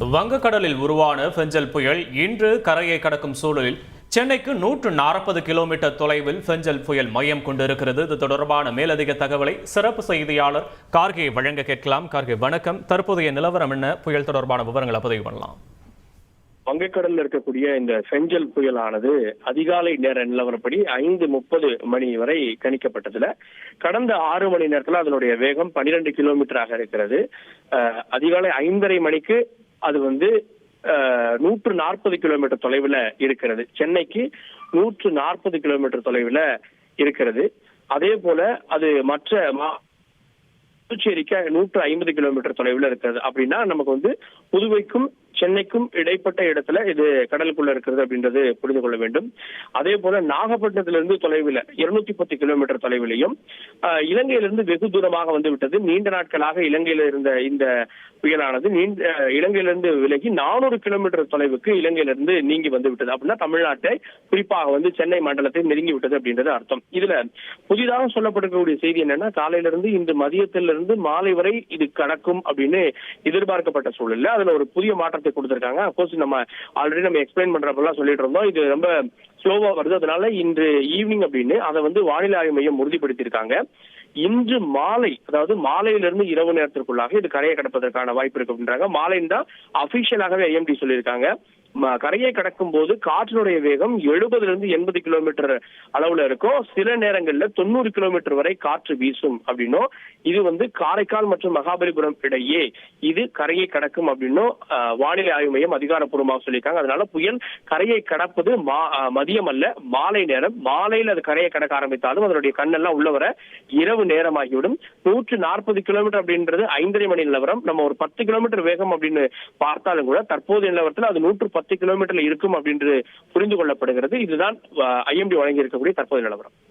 வங்கக்கடலில் உருவான பெஞ்சல் புயல் இன்று கரையை கடக்கும் சூழலில் சென்னைக்கு 140 கிலோமீட்டர் தொலைவில் பெஞ்சல் புயல் மையம் கொண்டிருக்கிறது. இது தொடர்பான மேலதிக தகவலை சிறப்பு செய்தியாளர் கார்கே வழங்க கேட்கலாம். கார்கே, வணக்கம். தற்போதைய நிலவரம் என்ன? புயல் தொடர்பான விவரங்களை பதிவு பண்ணலாம். வங்கக்கடலில் இருக்கக்கூடிய இந்த பெஞ்சல் புயலானது அதிகாலை நேர நிலவரப்படி 5:30 மணி வரை கணிக்கப்பட்டதுல கடந்த 6 மணி நேரத்துல அதனுடைய வேகம் 12 கிலோமீட்டராக இருக்கிறது. அதிகாலை 5:30 மணிக்கு அது 140 கிலோமீட்டர் தொலைவில் இருக்கிறது. சென்னைக்கு 140 கிலோமீட்டர் தொலைவில் இருக்கிறது. அதே போல அது மற்ற புதுச்சேரிக்கு 150 கிலோமீட்டர் தொலைவில் இருக்கிறது. அப்படின்னா நமக்கு புதுவைக்கும் சென்னைக்கும் இடைப்பட்ட இடத்துல இது கடலுக்குள்ள இருக்கிறது அப்படின்றது புரிந்து கொள்ள வேண்டும். அதே போல நாகப்பட்டினத்திலிருந்து தொலைவில் 210 கிலோமீட்டர் தொலைவிலையும் இலங்கையிலிருந்து வெகு தூரமாக வந்து விட்டது. நீண்ட நாட்களாக இலங்கையில இருந்த இந்த புயலானது இலங்கையிலிருந்து விலகி 400 கிலோமீட்டர் தொலைவுக்கு இலங்கையிலிருந்து நீங்கி வந்து விட்டது. அப்படின்னா தமிழ்நாட்டை குறிப்பாக சென்னை மண்டலத்தை நெருங்கி விட்டது அப்படின்றது அர்த்தம். இதுல புதிதாக சொல்லப்படக்கூடிய செய்தி என்னன்னா, காலையிலிருந்து இன்று மதியத்திலிருந்து மாலை வரை இது கடக்கும் அப்படின்னு எதிர்பார்க்கப்பட்ட சூழல்ல அதுல ஒரு புதிய மாற்றத்தை கொடுத்திருக்காங்க. அப்கோர்ஸ் நம்ம ஆல்ரெடி எக்ஸ்பிளைன் பண்றப்பெல்லாம் சொல்லிட்டு இருந்தோம், இது ரொம்ப ஸ்லோவா வருது, அதனால இன்று ஈவினிங் அப்படின்னு அதை வானிலை ஆய்வு மையம் உறுதிப்படுத்தியிருக்காங்க. இன்று மாலை, அதாவது மாலையிலிருந்து இரவு நேரத்திற்குள்ளாக இது கரையை கடப்பதற்கான வாய்ப்பு இருக்கு அப்படின்றாங்க. மாலைன்னு தான் அபிஷியலாகவே ஐஎம்டி சொல்லியிருக்காங்க. கரையை கடக்கும் போது காற்றினுடைய வேகம் 70-80 கிலோமீட்டர் அளவுல இருக்கும். சில நேரங்கள்ல 90 கிலோமீட்டர் வரை காற்று வீசும் அப்படின்னும், இது காரைக்கால் மற்றும் மகாபலிபுரம் இடையே இது கரையை கடக்கும் அப்படின்னும் வானிலை ஆய்வு மையம் அதிகாரப்பூர்வமாக சொல்லியிருக்காங்க. அதனால புயல் கரையை கடப்பது மதியம் அல்ல, மாலை நேரம். மாலையில் அது கரையை கடக்க ஆரம்பித்தாலும் அதனுடைய கண்ணெல்லாம் உள்ள வர இரவு நேரமாகிவிடும். 140 கிலோமீட்டர் அப்படின்றது 5:30 மணி நிலவரம். நம்ம ஒரு 10 கிலோமீட்டர் வேகம் அப்படின்னு பார்த்தாலும் கூட தற்போதைய நிலவரத்தில் அது 110 கிலோமீட்டர்ல இருக்கும் அப்படின்றது புரிந்து கொள்ளப்படுகிறது. இதுதான் ஐஎம்டி வழங்கி இருக்கக்கூடிய தற்போதைய நிலவரம்.